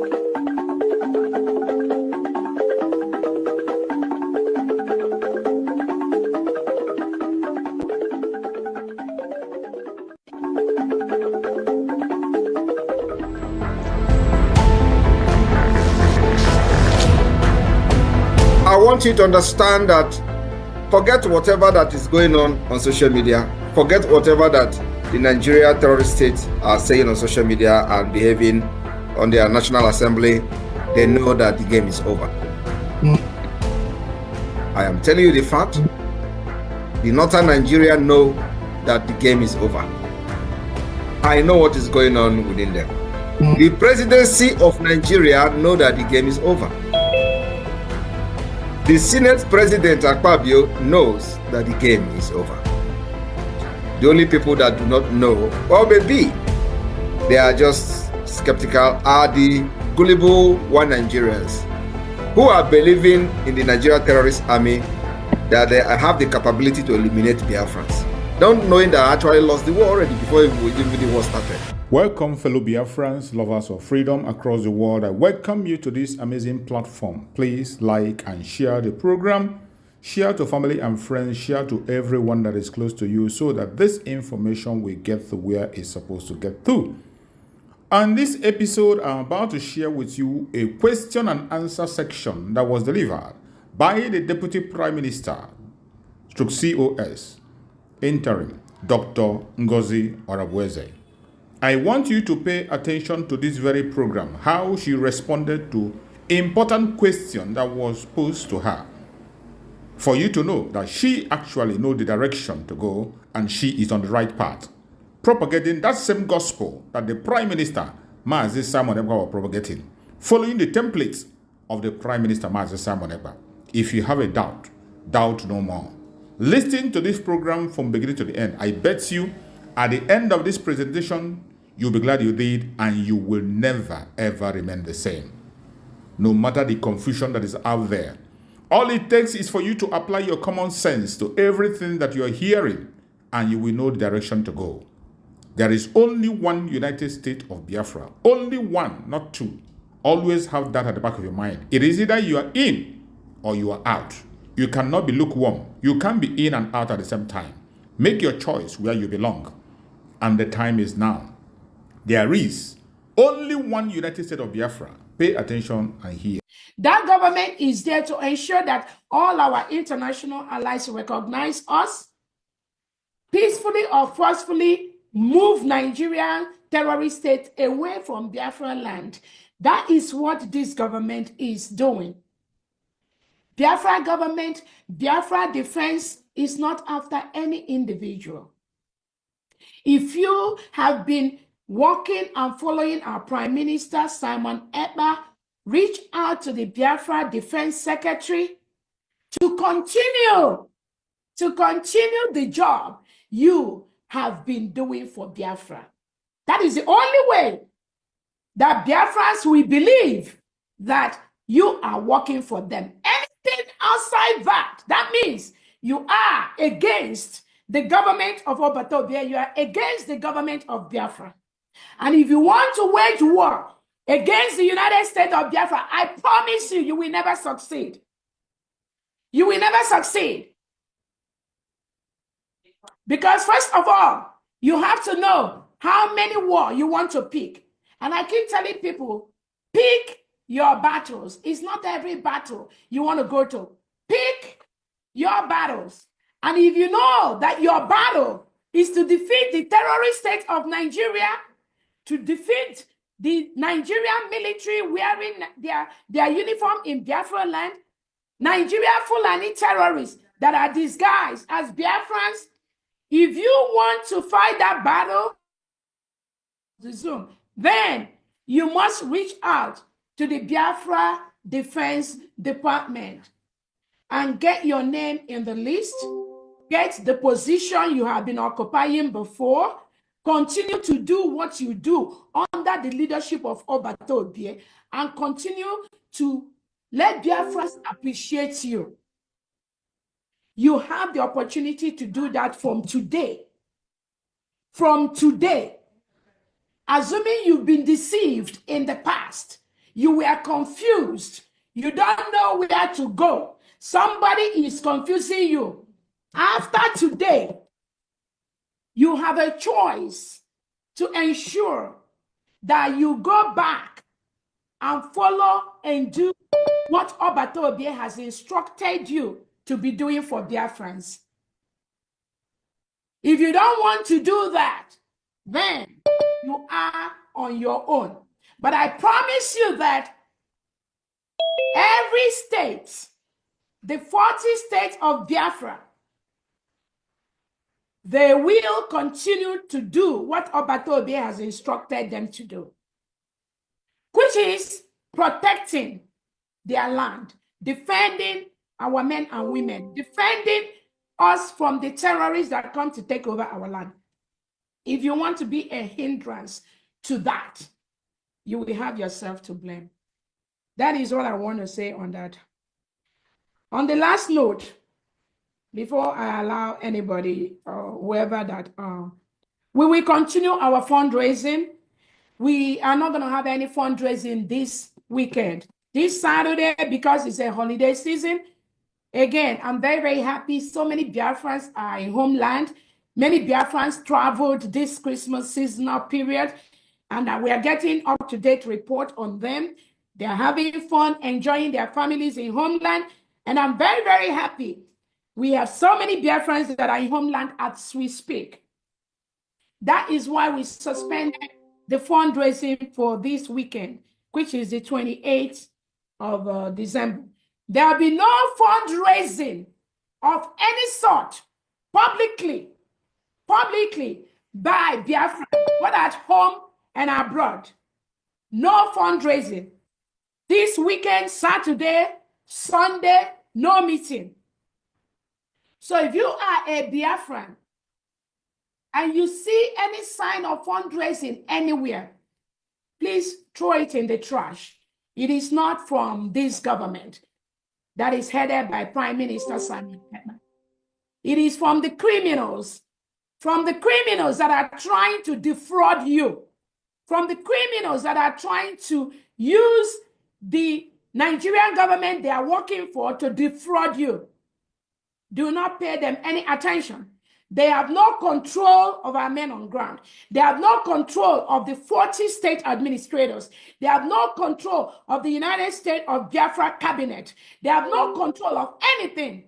I want you to understand that forget whatever that is going on social media, forget whatever that the Nigeria terrorist states are saying on social media and behaving on their National Assembly. They know that the game is over. I am telling you the fact. The northern Nigeria know that the game is over. I know what is going on within them. The presidency of Nigeria know that the game is over. The Senate President Ekpa knows that the game is over. The only people that do not know, or maybe they are just skeptical, are the gullible one Nigerians who are believing in the Nigeria terrorist army that they have the capability to eliminate Biafrans, not knowing that I actually lost the war already before even the war started. Welcome, fellow Biafrans, lovers of freedom across the world. I welcome you to this amazing platform. Please like and share the program. Share to family and friends. Share to everyone that is close to you so that this information will get to where it's supposed to get to. On this episode, I'm about to share with you a question and answer section that was delivered by the Deputy Prime Minister, COS, interim, Dr. Ngozi Orabueze. I want you to pay attention to this very program, how she responded to important question that was posed to her, for you to know that she actually knows the direction to go and she is on the right path, propagating that same gospel that the Prime Minister, Mazi Simon Ekpa, was propagating, following the templates of the Prime Minister, Mazi Simon Ekpa. If you have a doubt, doubt no more. Listen to this program from beginning to the end. I bet you, at the end of this presentation, you'll be glad you did, and you will never, ever remain the same. No matter the confusion that is out there, all it takes is for you to apply your common sense to everything that you are hearing, and you will know the direction to go. There is only one United States of Biafra. Only one, not two. Always have that at the back of your mind. It is either you are in or you are out. You cannot be lukewarm. You can't be in and out at the same time. Make your choice where you belong. And the time is now. There is only one United States of Biafra. Pay attention and hear. That government is there to ensure that all our international allies recognize us, peacefully or forcefully move Nigerian terrorist state away from Biafra land. That is what this government is doing. Biafra government, Biafra defense is not after any individual. If you have been working and following our Prime Minister, Simon Ekpa, reach out to the Biafra Defense Secretary to continue the job you have been doing for Biafra. That is the only way that Biafrans will believe that you are working for them. Anything outside that means you are against the government of Obatobia, you are against the government of Biafra. And if you want to wage war against the United States of Biafra, I promise you, you will never succeed. You will never succeed. Because first of all, you have to know how many war you want to pick. And I keep telling people, pick your battles. It's not every battle you want to go to. Pick your battles. And if you know that your battle is to defeat the terrorist state of Nigeria, to defeat the Nigerian military wearing their uniform in Biafra land, Nigeria Fulani terrorists that are disguised as Biafrans, if you want to fight that battle, then you must reach out to the Biafra Defense Department and get your name in the list, get the position you have been occupying before, continue to do what you do under the leadership of Obatobie, and continue to let Biafrans appreciate you. You have the opportunity to do that from today. From today. Assuming you've been deceived in the past, You were confused. You don't know where to go. Somebody is confusing you. After today, you have a choice to ensure that you go back and follow and do what Obatoobie has instructed you to be doing for Biafrans. If you don't want to do that, then you are on your own. But I promise you that every state, the 40 states of Biafra, they will continue to do what Obatoobie has instructed them to do, which is protecting their land, defending our men and women, defending us from the terrorists that come to take over our land. If you want to be a hindrance to that, you will have yourself to blame. That is what I want to say on that. On the last note, before I allow anybody or whoever that, we will continue our fundraising. We are not going to have any fundraising this weekend. This Saturday, because it's a holiday season, again, I'm very, very happy. So many Biafrans are in homeland. Many Biafrans traveled this Christmas seasonal period, and we are getting up-to-date report on them. They are having fun, enjoying their families in homeland, and I'm very, very happy. We have so many Biafrans that are in homeland as we speak. That is why we suspended the fundraising for this weekend, which is the 28th of December. There will be no fundraising of any sort publicly by Biafra, whether at home and abroad. No fundraising. This weekend, Saturday, Sunday, no meeting. So if you are a Biafran and you see any sign of fundraising anywhere, please throw it in the trash. It is not from this government that is headed by Prime Minister Simon Ekpa. It is from the criminals that are trying to defraud you, from the criminals that are trying to use the Nigerian government they are working for to defraud you. Do not pay them any attention. They have no control of our men on ground. They have no control of the 40 state administrators. They have no control of the United States of Biafra cabinet. They have no control of anything.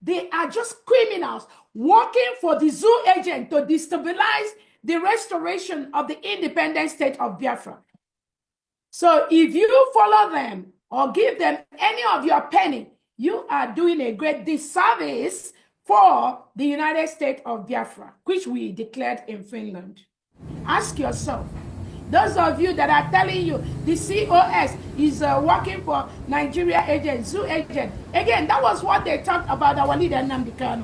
They are just criminals working for the zoo agent to destabilize the restoration of the independent state of Biafra. So if you follow them or give them any of your penny, you are doing a great disservice for the United States of Biafra, which we declared in Finland. Ask yourself, those of you that are telling you the COS is working for Nigeria agent, zoo agent, again, that was what they talked about our leader Nnamdi Kanu.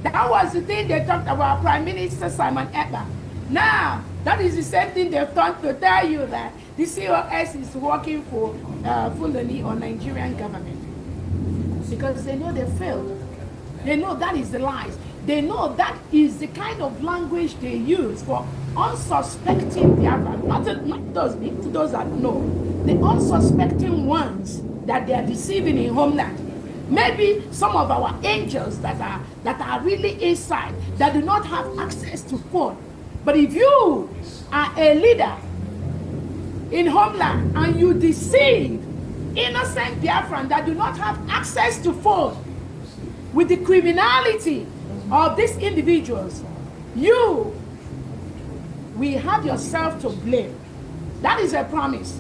That was the thing they talked about Prime Minister Simon Ekpa. Now, that is the same thing they've done to tell you that the COS is working for Fulani or Nigerian government. Because they know they failed. They know that is the lies. They know that is the kind of language they use for unsuspecting Biafra, not those that know, the unsuspecting ones that they are deceiving in homeland. Maybe some of our angels that are really inside, that do not have access to phone. But if you are a leader in homeland and you deceive innocent Biafran that do not have access to phone with the criminality of these individuals, you will have yourself to blame. That is a promise.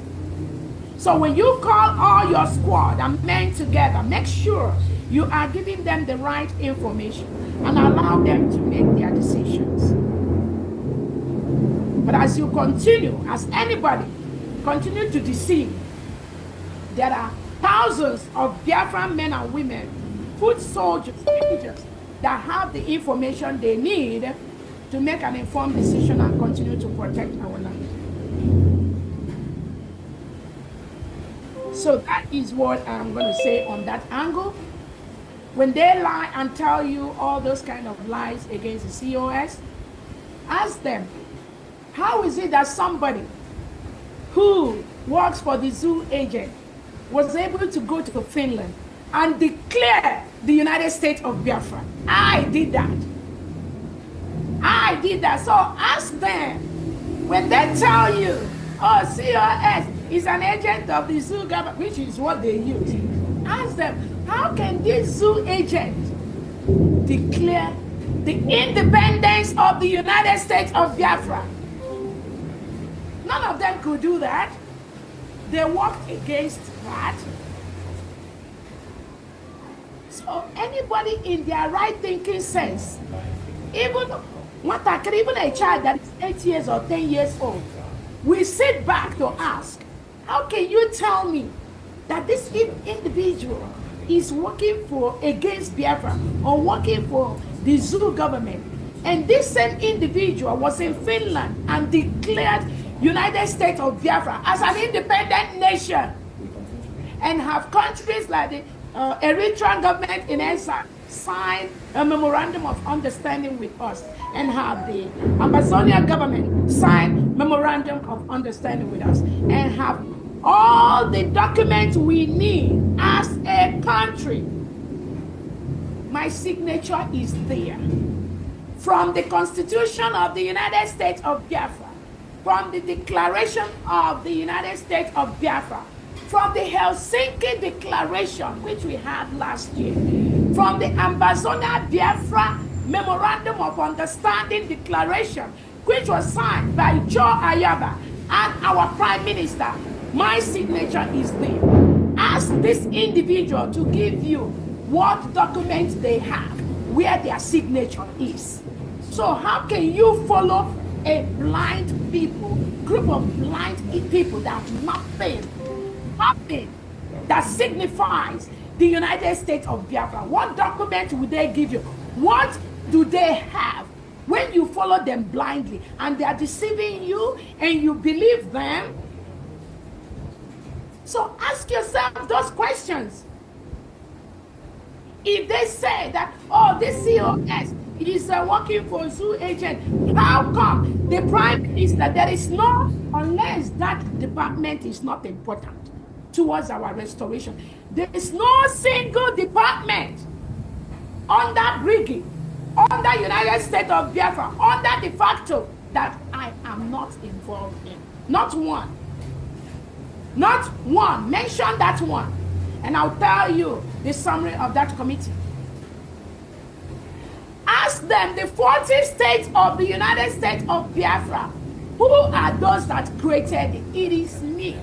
So when you call all your squad and men together, make sure you are giving them the right information and allow them to make their decisions. But as you continue, as anybody continue to deceive, there are thousands of Biafran men and women, foot soldiers, that have the information they need to make an informed decision and continue to protect our land. So that is what I'm going to say on that angle. When they lie and tell you all those kind of lies against the COS, ask them, how is it that somebody who works for the zoo agent was able to go to Finland and declare the United States of Biafra. I did that. I did that. So ask them, when they tell you, oh, COS is an agent of the zoo government, which is what they use, ask them, how can this zoo agent declare the independence of the United States of Biafra? None of them could do that. They worked against that. So anybody in their right thinking sense, even a child that is 8 years or 10 years old, we sit back to ask, how can you tell me that this individual is working against Biafra or working for the zoo government, and this same individual was in Finland and declared United States of Biafra as an independent nation, and have countries like the Eritrean government in Esa sign a memorandum of understanding with us, and have the Amazonian government sign memorandum of understanding with us, and have all the documents we need as a country. My signature is there. From the Constitution of the United States of Biafra, from the Declaration of the United States of Biafra, from the Helsinki Declaration, which we had last year, from the Ambazonia Biafra Memorandum of Understanding Declaration, which was signed by Joe Ayaba and our Prime Minister, my signature is there. Ask this individual to give you what documents they have, where their signature is. So how can you follow a blind group of blind people that nothing that signifies the United States of Biafra? What document would they give you? What do they have? When you follow them blindly and they are deceiving you and you believe them. So ask yourself those questions. If they say that, oh, this COS is working for zoo agent, how come the Prime Minister, there is no, unless that department is not important towards our restoration, there is no single department under Brigade, under United States of Biafra, under de facto, that I am not involved in. Not one. Not one. Mention that one, and I'll tell you the summary of that committee. Ask them, the 40 states of the United States of Biafra, who are those that created it? It is me,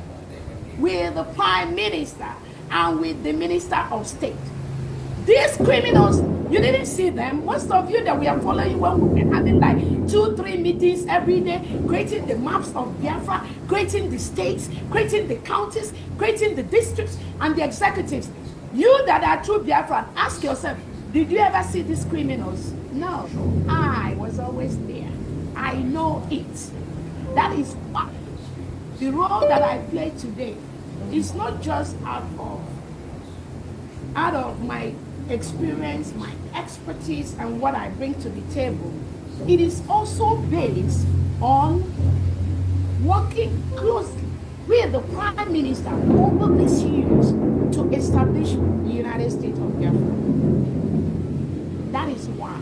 with the Prime Minister and with the Minister of State. These criminals, you didn't see them. Most of you that we are following when we were having like 2-3 meetings every day, creating the maps of Biafra, creating the states, creating the counties, creating the districts and the executives. You that are true Biafran, ask yourself, did you ever see these criminals? No, I was always there. I know it. That is why the role that I play today is not just out of my experience, my expertise, and what I bring to the table. It is also based on working closely with the Prime Minister over these years to establish the United States of Biafra. That is why.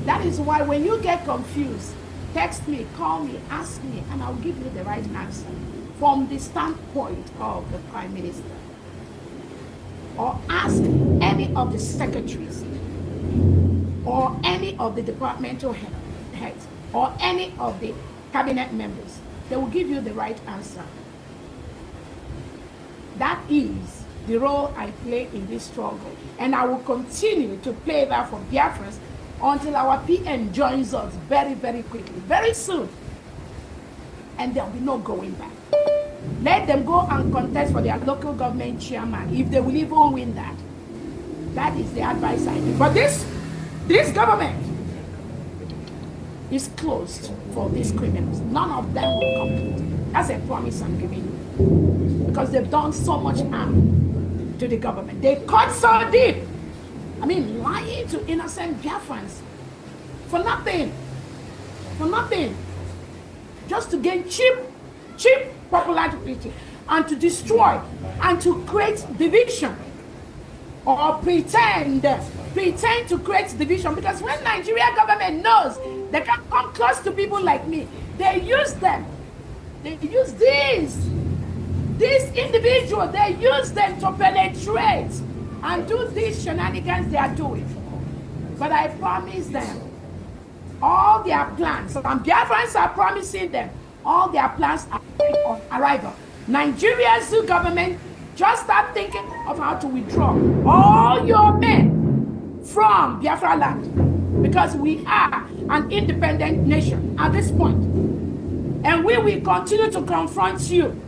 That is why when you get confused, text me, call me, ask me, and I'll give you the right answer from the standpoint of the Prime Minister. Or ask any of the secretaries, or any of the departmental heads, or any of the cabinet members. They will give you the right answer. That is the role I play in this struggle. And I will continue to play that for Biafrans until our PM joins us very, very quickly, very soon. And there will be no going back. Let them go and contest for their local government chairman, if they will even win that. That is the advice I give. But this government is closed for these criminals. None of them will complete. That's a promise I'm giving you. Because they've done so much harm to the government. They cut so deep. I mean, lying to innocent Biafrans for nothing. For nothing. Just to gain cheap popular preaching, and to destroy and to create division or pretend to create division. Because when Nigerian government knows they can come close to people like me, they use them. They use these individuals, they use them to penetrate and do these shenanigans they are doing. But I promise them all their plans, and Biafrans are promising them all their plans are on arrival. Nigeria's government just start thinking of how to withdraw all your men from Biafra land, because we are an independent nation at this point. And we will continue to confront you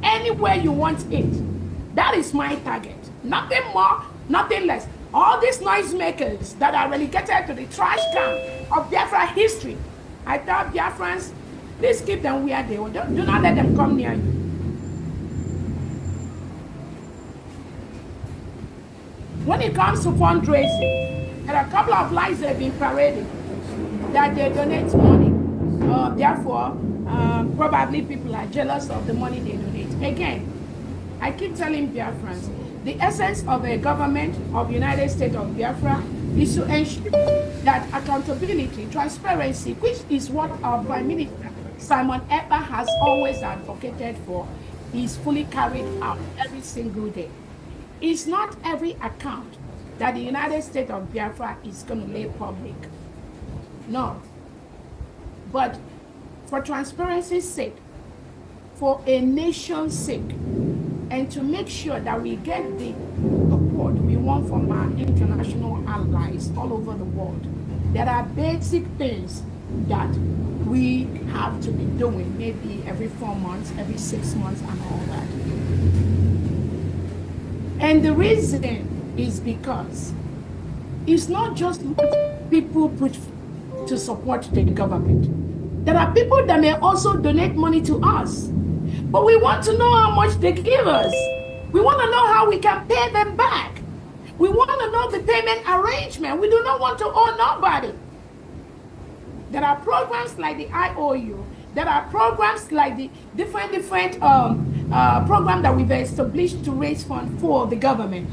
anywhere you want it. That is my target. Nothing more, nothing less. All these noisemakers that are relegated to the trash can of Biafra history, I tell Biafrans, please keep them where they are. Do not let them come near you. When it comes to fundraising, there are a couple of lies that have been paraded that they donate money. Therefore, probably people are jealous of the money they donate. Again, I keep telling Biafrans, the essence of a government of the United States of Biafra is to ensure that accountability, transparency, which is what our Prime Minister, Simon Ekpa, has always advocated for, is fully carried out every single day. It's not every account that the United States of Biafra is going to make public. No. But for transparency's sake, for a nation's sake, and to make sure that we get the support we want from our international allies all over the world, there are basic things that we have to be doing, maybe every 4 months, every 6 months, and all that. And the reason is because it's not just what people put to support the government. There are people that may also donate money to us, but we want to know how much they give us. We want to know how we can pay them back. We want to know the payment arrangement. We do not want to owe nobody. There are programs like the IOU. There are programs like the different programs that we've established to raise funds for the government.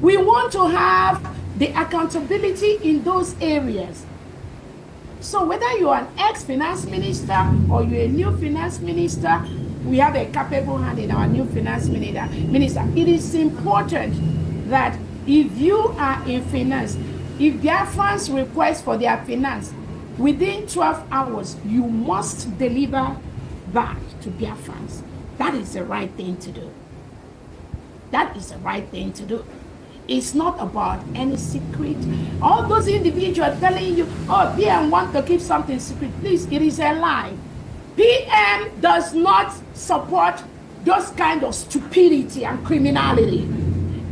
We want to have the accountability in those areas. So whether you're an ex-finance minister or you're a new finance minister, we have a capable hand in our new finance minister. It is important that if you are in finance, if Biafrans request for their finance, within 12 hours, you must deliver back to Biafrans. That is the right thing to do. That is the right thing to do. It's not about any secret. All those individuals telling you, oh, PM want to keep something secret. Please, it is a lie. PM does not support those kind of stupidity and criminality.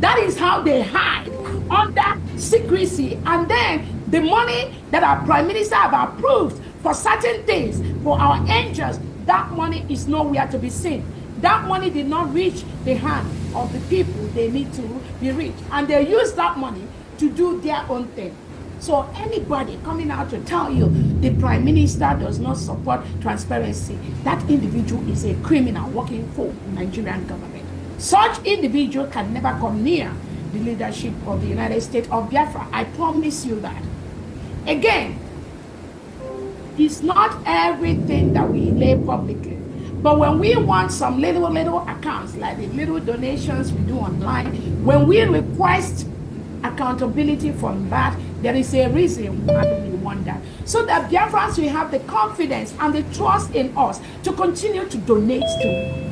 That is how they hide under secrecy. And then the money that our Prime Minister have approved for certain things, for our angels, that money is nowhere to be seen. That money did not reach the hand of the people they need to be reached. And they use that money to do their own thing. So anybody coming out to tell you the Prime Minister does not support transparency, that individual is a criminal working for the Nigerian government. Such individual can never come near the leadership of the United States of Biafra. I promise you that. Again, it's not everything that we lay publicly. But when we want some little accounts, like the little donations we do online, when we request accountability from that, there is a reason why we want that. So that Biafrans will have the confidence and the trust in us to continue to donate to.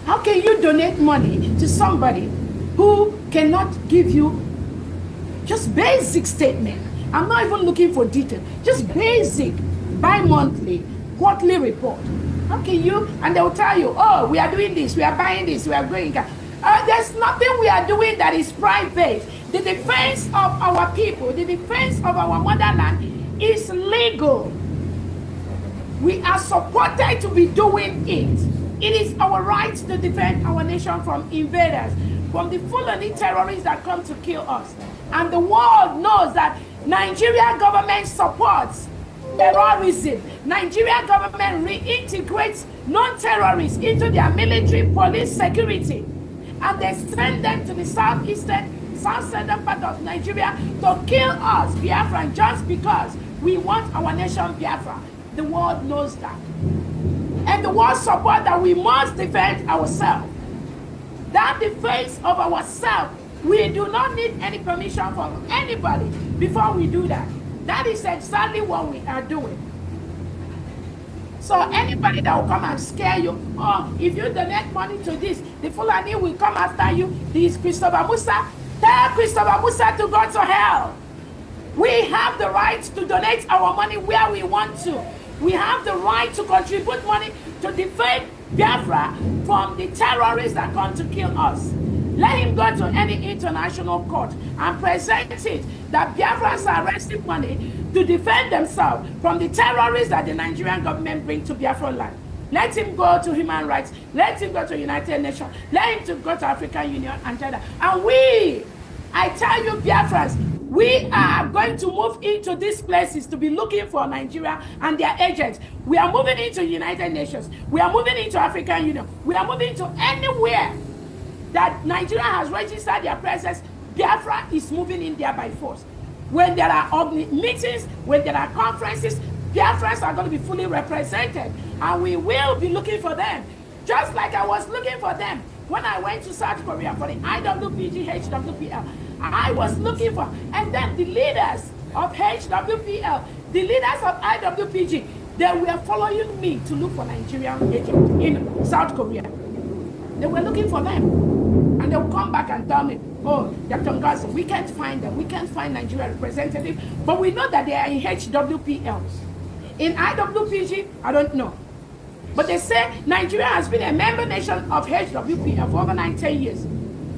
How can you donate money to somebody who cannot give you just basic statement? I'm not even looking for detail, just basic, bi-monthly, quarterly report. How can you? And they'll tell you, oh, we are doing this, we are buying this, we are going. There's nothing we are doing that is private. The defense of our people, the defense of our motherland is legal. We are supported to be doing it. It is our right to defend our nation from invaders, from the Fulani terrorists that come to kill us. And the world knows that Nigerian government supports terrorism. Nigerian government reintegrates non-terrorists into their military, police, security, and they send them to the south southern part of Nigeria to kill us, Biafra, just because we want our nation, Biafra. The world knows that. And the world support that we must defend ourselves. That defense of ourselves, we do not need any permission from anybody before we do that. That is exactly what we are doing. So anybody that will come and scare you, oh, if you donate money to this, the Fulani will come after you. This Christopher Musa, tell Christopher Musa to go to hell. We have the right to donate our money where we want to. We have the right to contribute money to defend Biafra from the terrorists that come to kill us. Let him go to any international court and present it that Biafrans are arresting money to defend themselves from the terrorists that the Nigerian government bring to Biafra land. Let him go to human rights. Let him go to United Nations. Let him to go to African Union and China. And I tell you, Biafrans, we are going to move into these places to be looking for Nigeria and their agents. We are moving into United Nations. We are moving into African Union. We are moving to anywhere that Nigeria has registered their presence. Biafra is moving in there by force. When there are meetings, when there are conferences, Biafrans are going to be fully represented, and we will be looking for them. Just like I was looking for them when I went to South Korea for the IWPG, HWPL. I was looking for, and then the leaders of HWPL, the leaders of IWPG, they were following me to look for Nigerian agents in South Korea. They were looking for them. And they'll come back and tell me, oh, Dr. Ngozi, we can't find them. We can't find Nigeria representative. But we know that they are in HWPL. In IWPG, I don't know. But they say Nigeria has been a member nation of HWPL for over 10 years.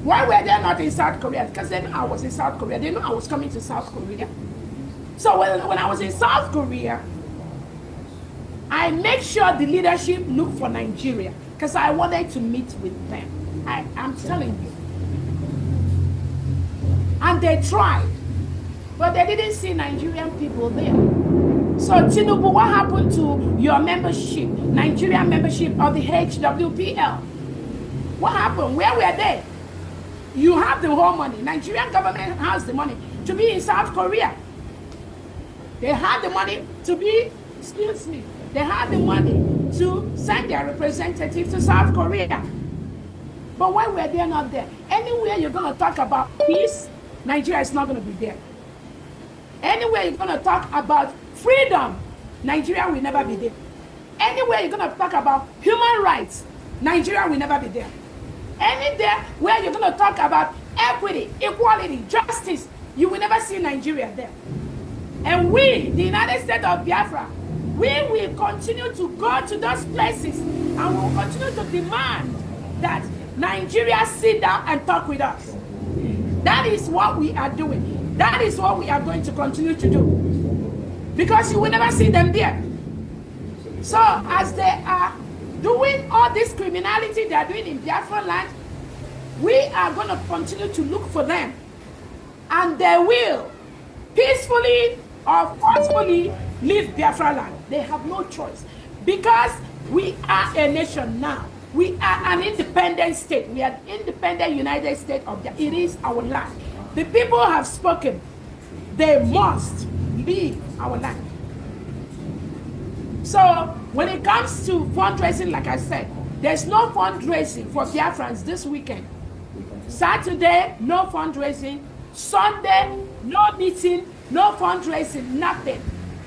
Why were they not in South Korea? Because they knew I was in South Korea. They knew I was coming to South Korea. So when I was in South Korea, I make sure the leadership looked for Nigeria because I wanted to meet with them. I'm telling you. And they tried, but they didn't see Nigerian people there. So Tinubu, what happened to your membership, Nigerian membership of the HWPL? What happened? Where were they? You have the whole money. Nigerian government has the money to be in South Korea. They had the money to be, excuse me, they had the money to send their representative to South Korea. But why were they not there? Anywhere you're going to talk about peace, Nigeria is not going to be there. Anywhere you're going to talk about freedom, Nigeria will never be there. Anywhere you're going to talk about human rights, Nigeria will never be there. Anywhere where you're going to talk about equity, equality, justice, you will never see Nigeria there. And we, the United States of Biafra, we will continue to go to those places and we will continue to demand that Nigeria sit down and talk with us. That is what we are doing. That is what we are going to continue to do. Because you will never see them there. So as they are doing all this criminality they are doing in Biafra land, we are going to continue to look for them. And they will peacefully or forcefully leave Biafra land. They have no choice. Because we are a nation now. We are an independent state. We are an independent United States of Biafra. It is our land. The people have spoken. They must leave our land. So when it comes to fundraising, like I said, there's no fundraising for Biafrans this weekend. Saturday, no fundraising. Sunday, no meeting, no fundraising, nothing.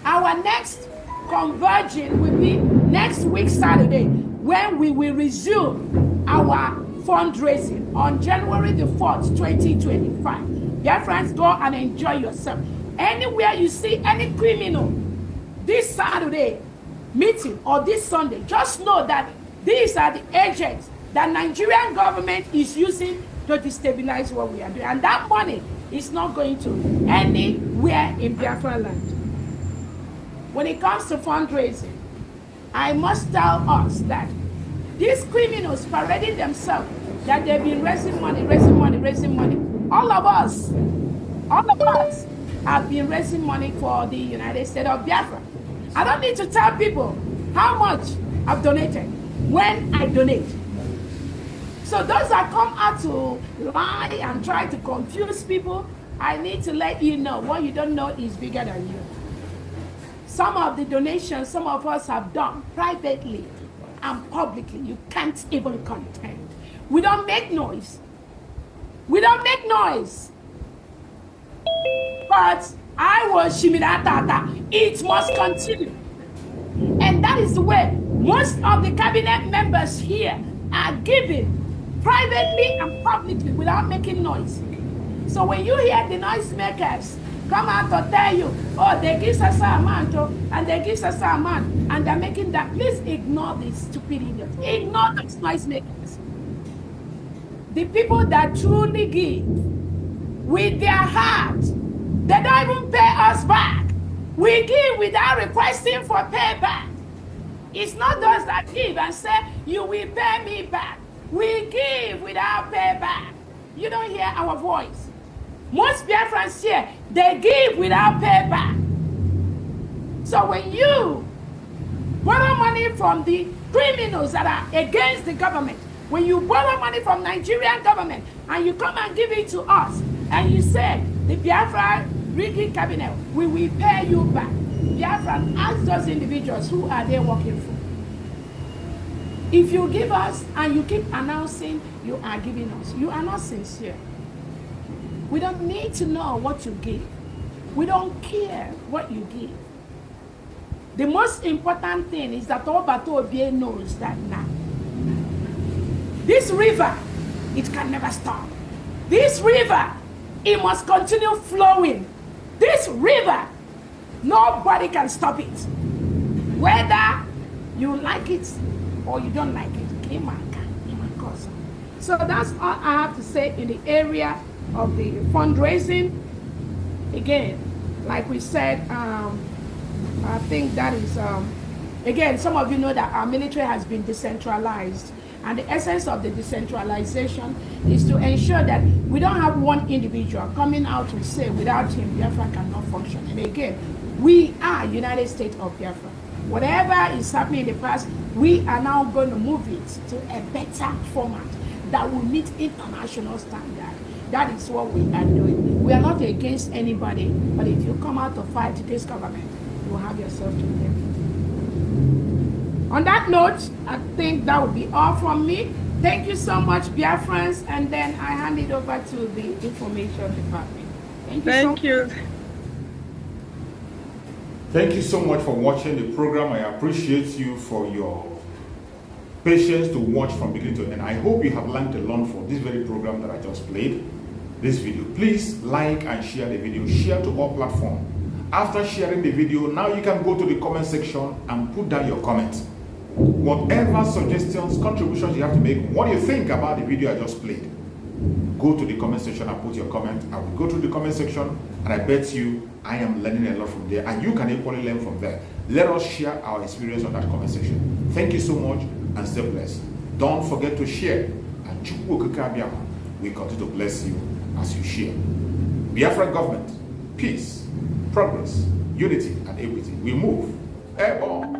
Our next converging will be next week, Saturday, when we will resume our fundraising on January the 4th, 2025. Biafrans, go and enjoy yourself. Anywhere you see any criminal this Saturday meeting or this Sunday, just know that these are the agents that Nigerian government is using to destabilize what we are doing. And that money is not going to anywhere in Biafra land. When it comes to fundraising, I must tell us that these criminals parading themselves that they've been raising money. All of us have been raising money for the United States of Biafra. I don't need to tell people how much I've donated when I donate. So those that come out to lie and try to confuse people, I need to let you know what you don't know is bigger than you. Some of the donations some of us have done privately and publicly, you can't even contend. We don't make noise. We don't make noise. But I was Shimidatata. It must continue. And that is the way most of the cabinet members here are giving privately and publicly without making noise. So when you hear the noisemakers come out to tell you, oh, they give us a amount, and they give us a amount, and they're making that, please ignore these stupid idiots. Ignore those noisemakers. The people that truly give with their heart, they don't even pay us back. We give without requesting for payback. It's not those that give and say, you will pay me back. We give without payback. You don't hear our voice. Most Biafrans here, they give without payback. So when you borrow money from the criminals that are against the government, when you borrow money from Nigerian government and you come and give it to us, and you say, the Biafra rigging cabinet, we will pay you back. Biafra, ask those individuals, who are they working for? If you give us and you keep announcing you are giving us, you are not sincere. We don't need to know what you give. We don't care what you give. The most important thing is that Obato Obie knows that now. This river, it can never stop. This river, it must continue flowing. This river, nobody can stop it. Whether you like it or you don't like it. So that's all I have to say in the area of the fundraising. Again, like we said, I think that is, again, some of you know that our military has been decentralized. And the essence of the decentralization is to ensure that we don't have one individual coming out to say, without him, Biafra cannot function. And again, we are United States of Biafra. Whatever is happening in the past, we are now going to move it to a better format that will meet international standard. That is what we are doing. We are not against anybody, but if you come out to fight this government, you will have yourself to blame. On that note, I think that would be all from me. Thank you so much, Biafrans, and then I hand it over to the information department. Thank you. Thank you so much for watching the program. I appreciate you for your patience to watch from beginning to end. I hope you have learned a lot from this very program that I just played, this video. Please like and share the video. Share to all platforms. After sharing the video, now you can go to the comment section and put down your comments. Whatever suggestions, contributions you have to make, what do you think about the video I just played? Go to the comment section and put your comment. I will go to the comment section, and I bet you I am learning a lot from there, and you can equally learn from there. Let us share our experience on that comment section. Thank you so much, and stay blessed. Don't forget to share, and Njoku we continue to bless you as you share. Biafra government, peace, progress, unity, and equity. We move. Airborne.